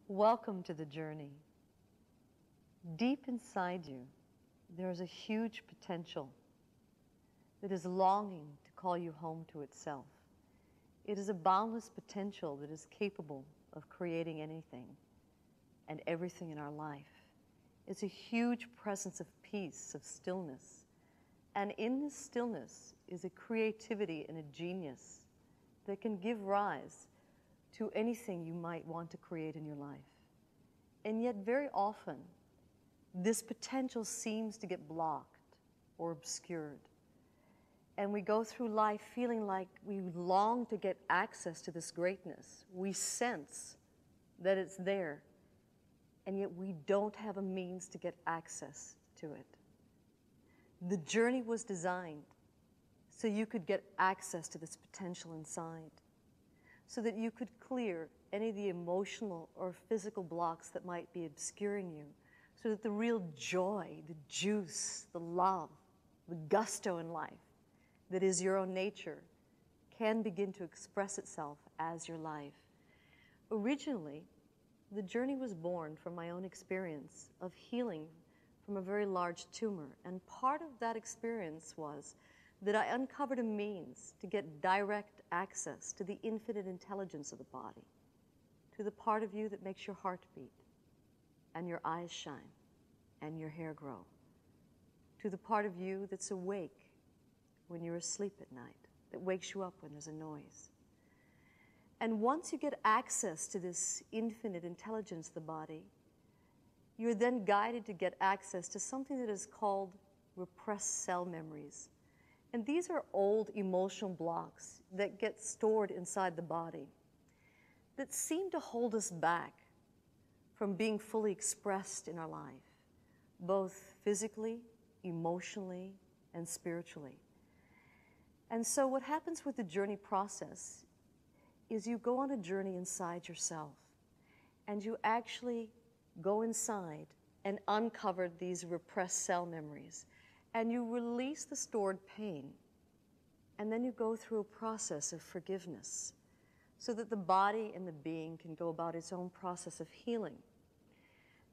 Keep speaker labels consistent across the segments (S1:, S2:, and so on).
S1: Welcome to the journey. Deep inside you, there is a huge potential that is longing to call you home to itself. It is a boundless potential that is capable of creating anything and everything in our life. It's a huge presence of peace, of stillness. And in this stillness is a creativity and a genius that can give rise to anything you might want to create in your life. And yet very often, this potential seems to get blocked or obscured. And we go through life feeling like we long to get access to this greatness. We sense that it's there, and yet we don't have a means to get access to it. The journey was designed so you could get access to this potential inside, so that you could clear any of the emotional or physical blocks that might be obscuring you, so that the real joy, the juice, the love, the gusto in life that is your own nature can begin to express itself as your life. Originally, the journey was born from my own experience of healing from a very large tumor, and part of that experience was that I uncovered a means to get direct access to the infinite intelligence of the body, to the part of you that makes your heart beat, and your eyes shine, and your hair grow, to the part of you that's awake when you're asleep at night, that wakes you up when there's a noise. And once you get access to this infinite intelligence of the body, you're then guided to get access to something that is called repressed cell memories. And these are old emotional blocks that get stored inside the body that seem to hold us back from being fully expressed in our life, both physically, emotionally, and spiritually. And so what happens with the journey process is you go on a journey inside yourself, and you actually go inside and uncover these repressed cell memories, and you release the stored pain, and then you go through a process of forgiveness so that the body and the being can go about its own process of healing.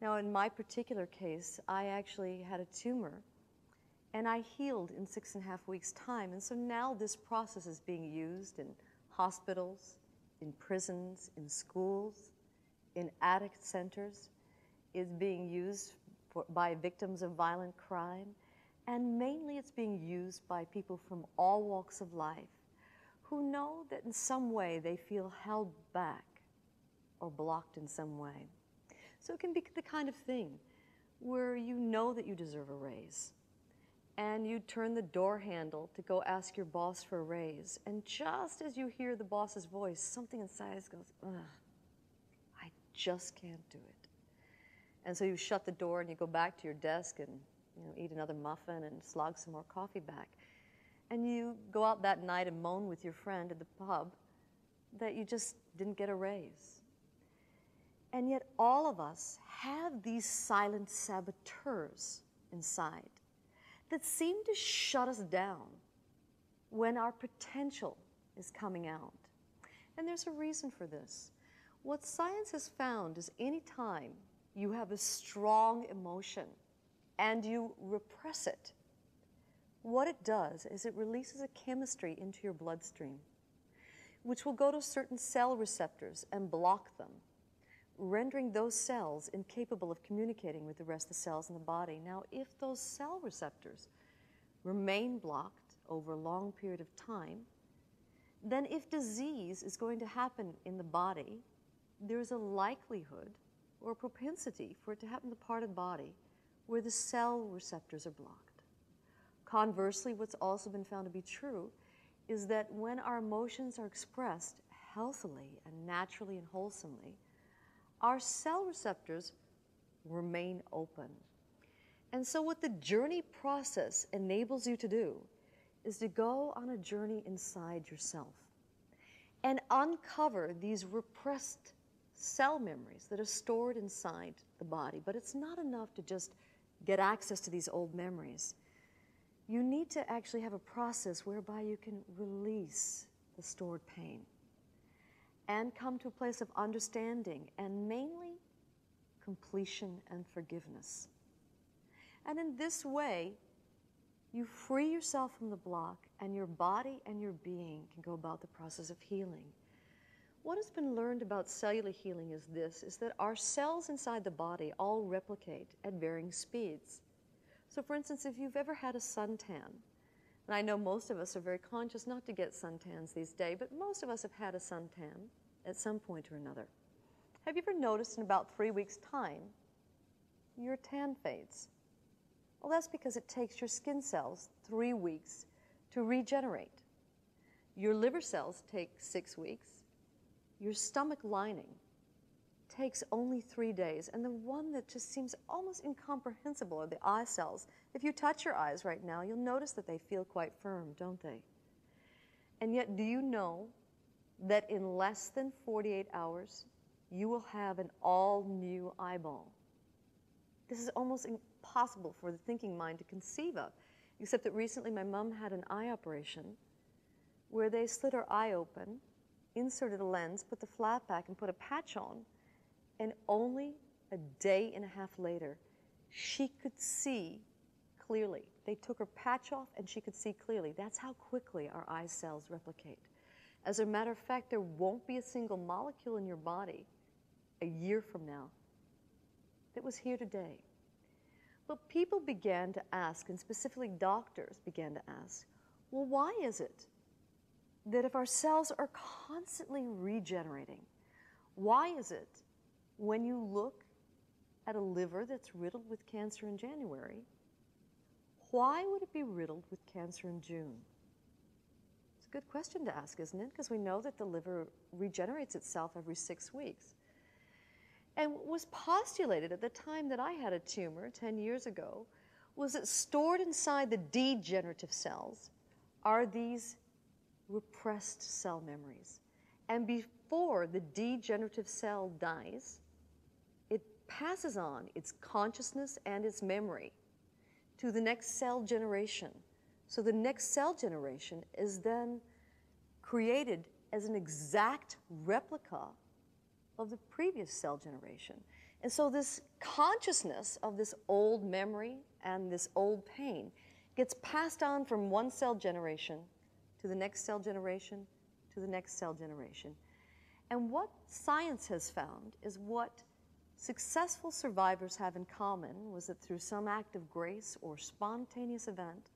S1: Now, in my particular case, I actually had a tumor, and I healed in 6.5 weeks' time. And so now this process is being used in hospitals, in prisons, in schools, in addict centers. It's being used by victims of violent crime. And mainly it's being used by people from all walks of life who know that in some way they feel held back or blocked in some way. So it can be the kind of thing where you know that you deserve a raise, and you turn the door handle to go ask your boss for a raise, and just as you hear the boss's voice, something inside goes, ugh, I just can't do it. And so you shut the door and you go back to your desk and eat another muffin and slog some more coffee back. And you go out that night and moan with your friend at the pub that you just didn't get a raise. And yet all of us have these silent saboteurs inside that seem to shut us down when our potential is coming out. And there's a reason for this. What science has found is any time you have a strong emotion and you repress it, what it does is it releases a chemistry into your bloodstream, which will go to certain cell receptors and block them, rendering those cells incapable of communicating with the rest of the cells in the body. Now, if those cell receptors remain blocked over a long period of time, then if disease is going to happen in the body, there's a likelihood or a propensity for it to happen in the part of the body where the cell receptors are blocked. Conversely, what's also been found to be true is that when our emotions are expressed healthily and naturally and wholesomely, our cell receptors remain open. And so what the journey process enables you to do is to go on a journey inside yourself and uncover these repressed cell memories that are stored inside the body. But it's not enough to just get access to these old memories. You need to actually have a process whereby you can release the stored pain and come to a place of understanding and mainly completion, and forgiveness. And in this way, you free yourself from the block, and your body and your being can go about the process of healing. What has been learned about cellular healing is this, is that our cells inside the body all replicate at varying speeds. So for instance, if you've ever had a suntan, and I know most of us are very conscious not to get suntans these days, but most of us have had a suntan at some point or another. Have you ever noticed in about 3 weeks' time, your tan fades? Well, that's because it takes your skin cells 3 weeks to regenerate. Your liver cells take 6 weeks. Your stomach lining takes only 3 days. And the one that just seems almost incomprehensible are the eye cells. If you touch your eyes right now, you'll notice that they feel quite firm, don't they? And yet, do you know that in less than 48 hours, you will have an all-new eyeball? This is almost impossible for the thinking mind to conceive of, except that recently my mom had an eye operation where they slit her eye open, inserted a lens, put the flap back, and put a patch on, and only a day and a half later, she could see clearly. They took her patch off and she could see clearly. That's how quickly our eye cells replicate. As a matter of fact, there won't be a single molecule in your body a year from now that was here today. But people began to ask, and specifically doctors began to ask, well, why is it that if our cells are constantly regenerating, why is it when you look at a liver that's riddled with cancer in January, why would it be riddled with cancer in June? It's a good question to ask, isn't it? Because we know that the liver regenerates itself every 6 weeks. And what was postulated at the time that I had a tumor 10 years ago was that stored inside the degenerative cells are these repressed cell memories. And before the degenerative cell dies, it passes on its consciousness and its memory to the next cell generation. So the next cell generation is then created as an exact replica of the previous cell generation. And so this consciousness of this old memory and this old pain gets passed on from one cell generation to the next cell generation to the next cell generation. And what science has found is what successful survivors have in common was that through some act of grace or spontaneous event,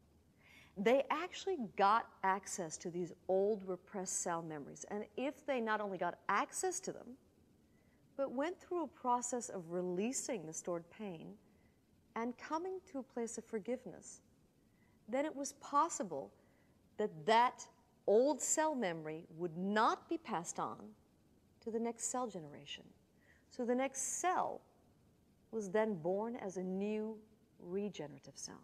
S1: they actually got access to these old repressed cell memories. And if they not only got access to them, but went through a process of releasing the stored pain and coming to a place of forgiveness, then it was possible that that old cell memory would not be passed on to the next cell generation. So the next cell was then born as a new regenerative cell.